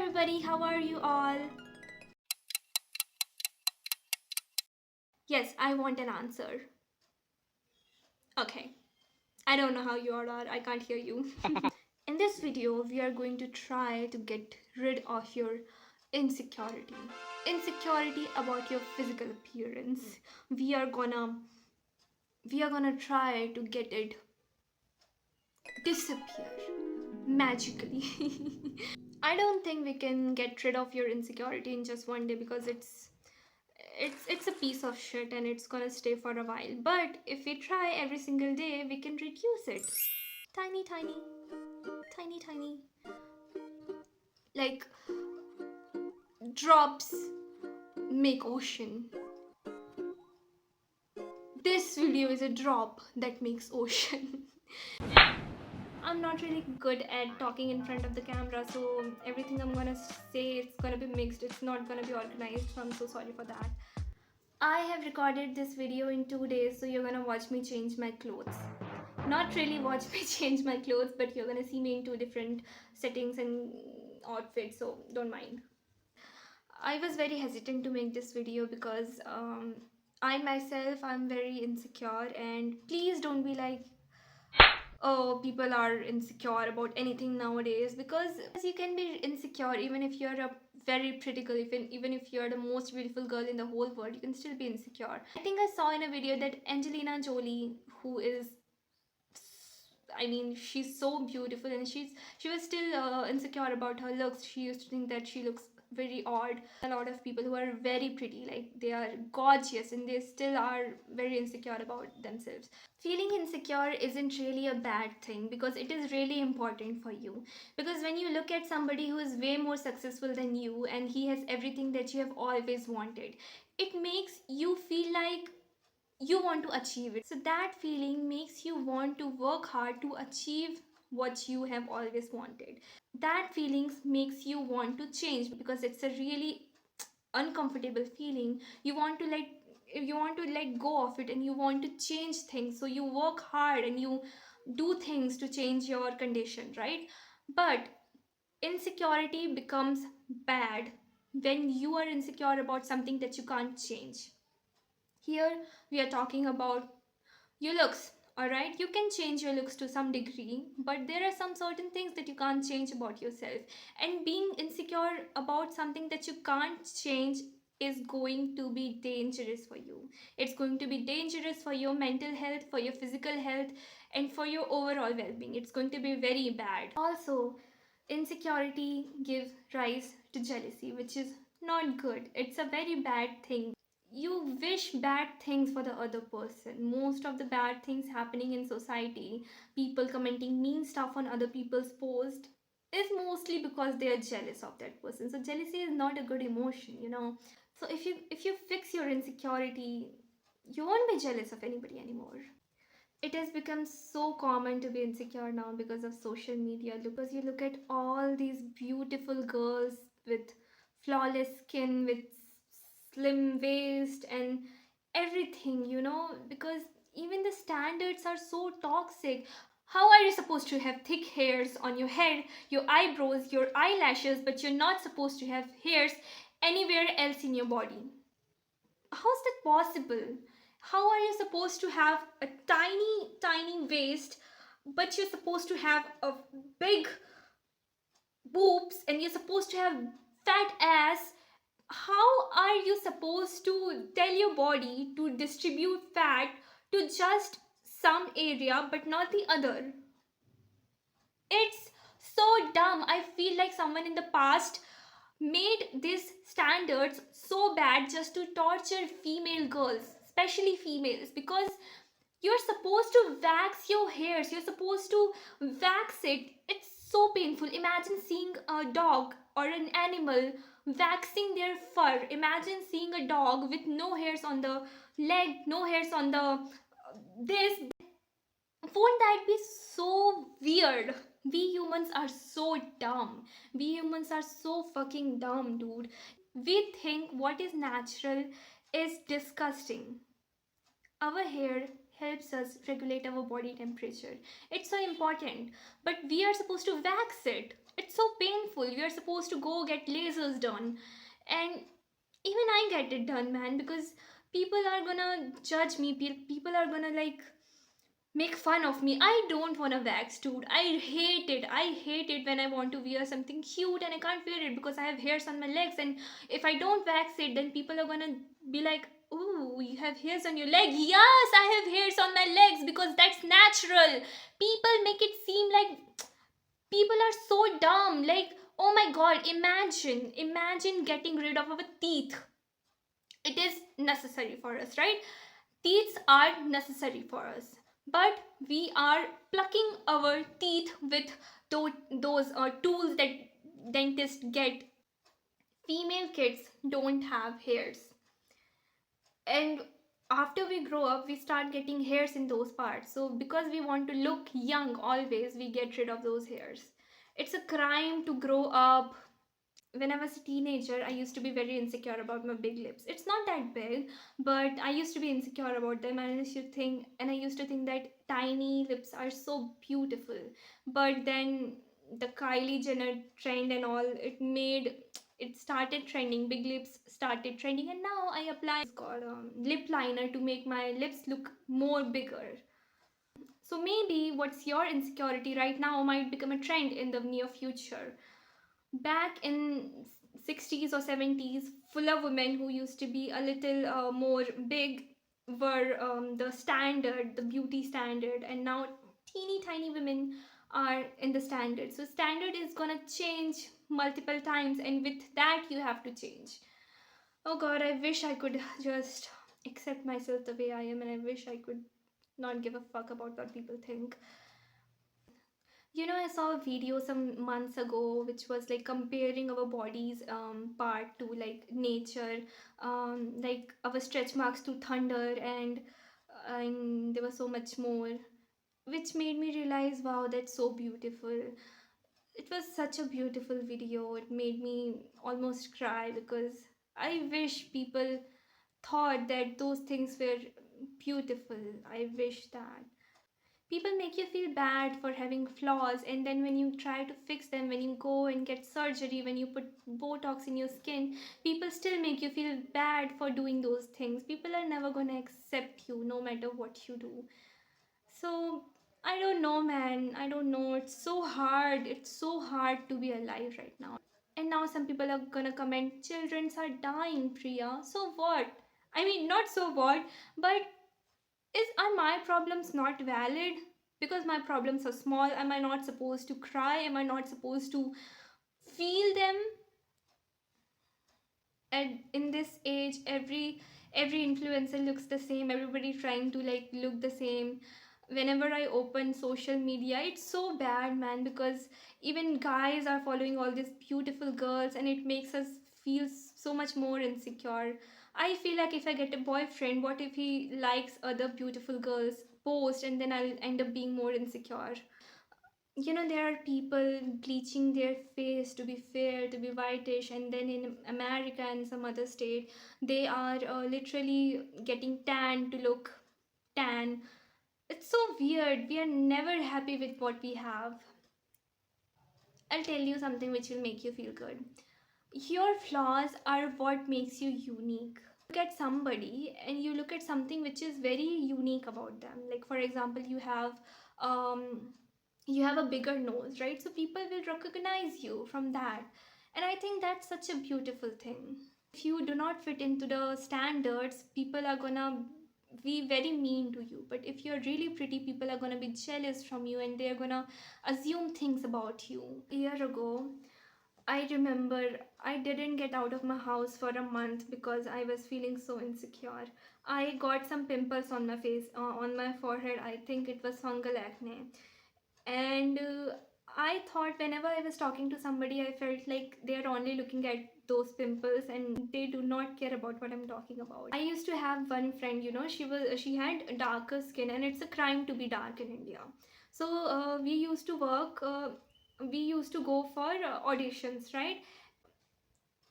everybody, how are you all? Yes, I want an answer. Okay, I don't know how you all are, I can't hear you. In this video, we are going to try to get rid of your insecurity. Insecurity about your physical appearance. We are gonna try to get it disappear magically. I don't think we can get rid of your insecurity in just one day because it's a piece of shit and it's gonna stay for a while. But if we try every single day, we can reduce it. Tiny, tiny, tiny, tiny. Like drops make ocean. This video is a drop that makes ocean. I'm not really good at talking in front of the camera, so everything I'm gonna say, it's gonna be mixed. It's not gonna be organized, so I'm so sorry for that. I have recorded this video in 2 days, so you're gonna watch me change my clothes. Not really watch me change my clothes, but you're gonna see me in two different settings and outfits, so don't mind. I was very hesitant to make this video because I myself, I'm very insecure, and please don't be like, oh, people are insecure about anything nowadays, because you can be insecure even if you're a very pretty girl, even if you're the most beautiful girl in the whole world, you can still be insecure. I think I saw in a video that Angelina Jolie, who is, I mean, she's so beautiful, and she was still insecure about her looks. She used to think that she looks very odd. A lot of people who are very pretty, like they are gorgeous, and they still are very insecure about themselves. Feeling insecure isn't really a bad thing because it is really important for you. Because when you look at somebody who is way more successful than you and he has everything that you have always wanted, it makes you feel like you want to achieve it. So that feeling makes you want to work hard to achieve what you have always wanted. That feelings makes you want to change because it's a really uncomfortable feeling. You want to let go of it and you want to change things, so you work hard and you do things to change your condition, right? But insecurity becomes bad when you are insecure about something that you can't change. Here we are talking about your looks. All right, you can change your looks to some degree, but there are some certain things that you can't change about yourself. And being insecure about something that you can't change is going to be dangerous for you. It's going to be dangerous for your mental health, for your physical health, and for your overall well-being. It's going to be very bad. Also, insecurity gives rise to jealousy, which is not good. It's a very bad thing. You wish bad things for the other person. Most of the bad things happening in society, people commenting mean stuff on other people's posts, is mostly because they are jealous of that person. So jealousy is not a good emotion. So if you fix your insecurity, you won't be jealous of anybody anymore. It has become so common to be insecure now because of social media. Because you look at all these beautiful girls with flawless skin, with slim waist and everything, because even the standards are so toxic. How are you supposed to have thick hairs on your head, your eyebrows, your eyelashes, but you're not supposed to have hairs anywhere else in your body? How's that possible? How are you supposed to have a tiny, tiny waist, but you're supposed to have a big boobs and you're supposed to have fat ass? How are you supposed to tell your body to distribute fat to just some area but not the other? It's so dumb. I feel like someone in the past made these standards so bad just to torture female girls, especially females, because you're supposed to wax your hairs, you're supposed to wax it. It's so painful. Imagine seeing a dog or an animal waxing their fur. Imagine seeing a dog with no hairs on the leg, no hairs on the this. Won't that be so weird? We humans are so dumb. We humans are so fucking dumb, dude. We think what is natural is disgusting. Our hair helps us regulate our body temperature. It's so important. But we are supposed to wax it. It's so painful. We are supposed to go get lasers done, and even I get it done, man, because people are gonna judge me. People are gonna like make fun of me. I don't want to wax, dude. I hate it. I hate it when I want to wear something cute and I can't wear it because I have hairs on my legs. And if I don't wax it, then people are gonna be like, "Ooh, you have hairs on your leg." Yes, I have hairs on my legs because that's natural. People make it seem like people are so dumb. Like, oh my god, imagine getting rid of our teeth. It is necessary for us, right? Teeth are necessary for us, but we are plucking our teeth with those tools that dentists get. Female kids don't have hairs, and after we grow up we start getting hairs in those parts. So because we want to look young always, we get rid of those hairs. It's a crime to grow up. When I was a teenager, I used to be very insecure about my big lips. It's not that big, but I used to be insecure about them, and I used to think that tiny lips are so beautiful. But then the Kylie Jenner trend and all, it started trending. Big lips started trending, and now I apply called lip liner to make my lips look more bigger. So maybe what's your insecurity right now might become a trend in the near future. Back in 60s or 70s, fuller women who used to be a little more big were the standard, the beauty standard, and now teeny tiny women are in the standard. So standard is gonna change multiple times, and with that you have to change. Oh god, I wish I could just accept myself the way I am, and I wish I could not give a fuck about what people think. You know, I saw a video some months ago which was like comparing our bodies part to like nature, like our stretch marks to thunder, and there was so much more, which made me realize, wow, that's so beautiful. It was such a beautiful video. It made me almost cry because I wish people thought that those things were beautiful. I wish that. People make you feel bad for having flaws, and then when you try to fix them, when you go and get surgery, when you put botox in your skin, people still make you feel bad for doing those things. People are never going to accept you no matter what you do. So I don't know, man. I don't know. It's so hard. It's so hard to be alive right now. And now some people are gonna comment, children are dying, Priya. So what? I mean, not so what, but are my problems not valid? Because my problems are small, am I not supposed to cry? Am I not supposed to feel them? And in this age, every influencer looks the same. Everybody trying to like look the same. Whenever I open social media, it's so bad, man, because even guys are following all these beautiful girls, and it makes us feel so much more insecure. I feel like if I get a boyfriend, what if he likes other beautiful girls post, and then I'll end up being more insecure. You know, there are people bleaching their face to be fair, to be whitish, and then in America and some other state they are literally getting tan to look tan. It's so weird. We are never happy with what we have. I'll tell you something which will make you feel good. Your flaws are what makes you unique. Look at somebody and you look at something which is very unique about them. Like for example, um you have a bigger nose, right? So people will recognize you from that. And I think that's such a beautiful thing. If you do not fit into the standards, people are gonna be very mean to you. But if you're really pretty, people are gonna be jealous from you, and they're gonna assume things about you. A year ago, I remember I didn't get out of my house for a month because I was feeling so insecure. I got some pimples on my face, on my forehead. I think it was fungal acne. And I thought whenever I was talking to somebody, I felt like they're only looking at those pimples and they do not care about what I'm talking about. I used to have one friend, you know, she had darker skin, and it's a crime to be dark in India. So we used to go for auditions, right?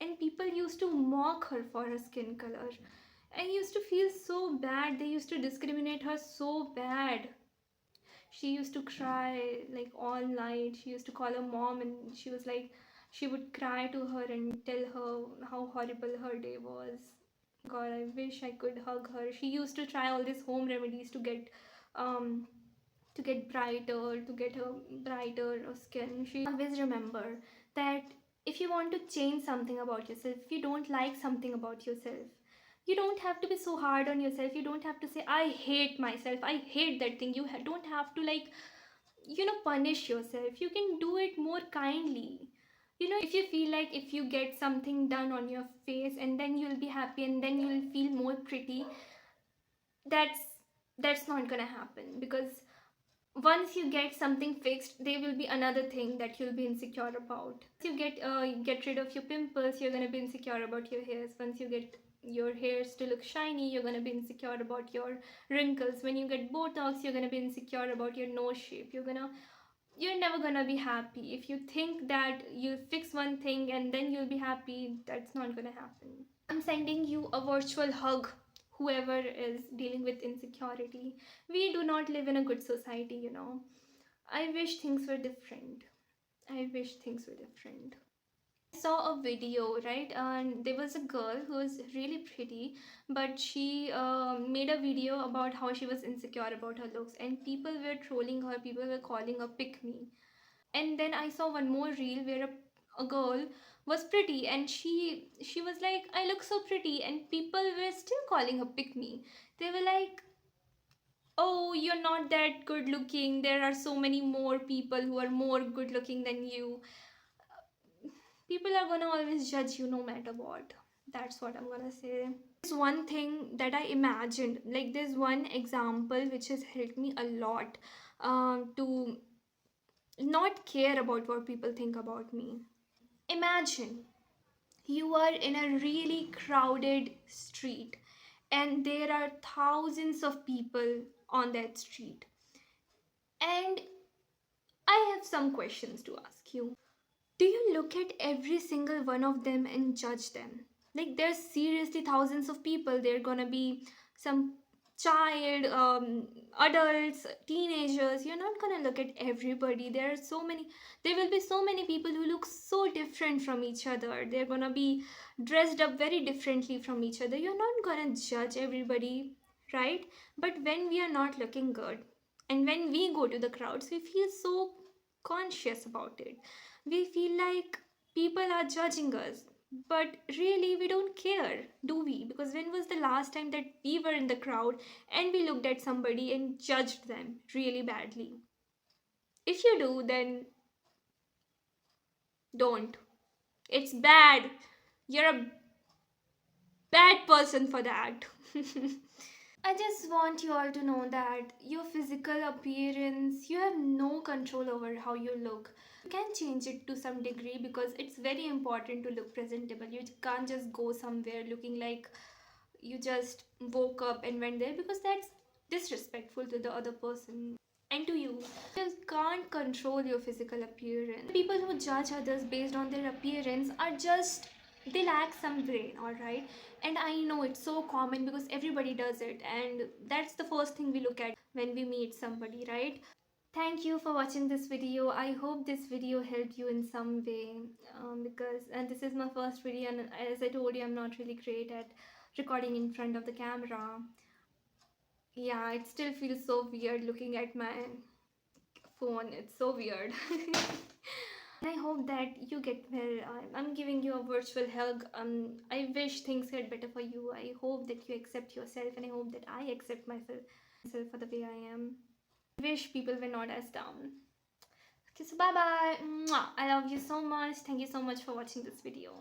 And people used to mock her for her skin color. I used to feel so bad. They used to discriminate her so bad. She used to cry like all night. She used to call her mom, and she was like, she would cry to her and tell her how horrible her day was. God, I wish I could hug her. She used to try all these home remedies um, to get brighter, to get her brighter skin. She always remember that if you want to change something about yourself, if you don't like something about yourself, you don't have to be so hard on yourself. You don't have to say, I hate myself, I hate that thing. You don't have to, like, punish yourself. You can do it more kindly. If you feel like if you get something done on your face and then you'll be happy and then you'll feel more pretty, that's that's not gonna happen, because once you get something fixed, there will be another thing that you'll be insecure about. Once you get rid of your pimples, you're going to be insecure about your hairs. Once you get your hairs to look shiny, you're going to be insecure about your wrinkles. When you get botox, you're going to be insecure about your nose shape. You're never going to be happy. If you think that you'll fix one thing and then you'll be happy, that's not going to happen. I'm sending you a virtual hug, whoever is dealing with insecurity. We do not live in a good society. I wish things were different. I wish things were different. I saw a video, right? And there was a girl who was really pretty, but she made a video about how she was insecure about her looks, and people were trolling her, people were calling her pick me. And then I saw one more reel where a girl was pretty, and she was like, I look so pretty, and people were still calling her pick me. They were like, oh, you're not that good looking, there are so many more people who are more good looking than you. People are gonna always judge you no matter what. That's what I'm gonna say. There's one thing that I imagined, like there's one example which has helped me a lot, to not care about what people think about me. Imagine you are in a really crowded street and there are thousands of people on that street. And I have some questions to ask you. Do you look at every single one of them and judge them? Like, there's seriously thousands of people. They're gonna be some child, adults, teenagers. You're not gonna look at everybody. There will be so many people who look so different from each other. They're gonna be dressed up very differently from each other. You're not gonna judge everybody, right? But when we are not looking good and when we go to the crowds, we feel so conscious about it. We feel like people are judging us, but really we don't care, do we? Because when was the last time that we were in the crowd and we looked at somebody and judged them really badly? If you do, then don't. It's bad. You're a bad person for that. I just want you all to know that your physical appearance, you have no control over how you look. You can change it to some degree because it's very important to look presentable. You can't just go somewhere looking like you just woke up and went there, because that's disrespectful to the other person and to you. You can't control your physical appearance. People who judge others based on their appearance are just, they lack some brain, all right? And I know it's so common because everybody does it, and that's the first thing we look at when we meet somebody, right? Thank you for watching this video. I hope this video helped you in some way, because and this is my first video, and as I told you, I'm not really great at recording in front of the camera. Yeah, it still feels so weird looking at my phone. It's so weird. And I hope that you get well. I'm giving you a virtual hug. I wish things get better for you. I hope that you accept yourself, and I hope that I accept myself for the way I am. I wish people were not as down. Okay, so bye bye. Mwah. I love you so much. Thank you so much for watching this video.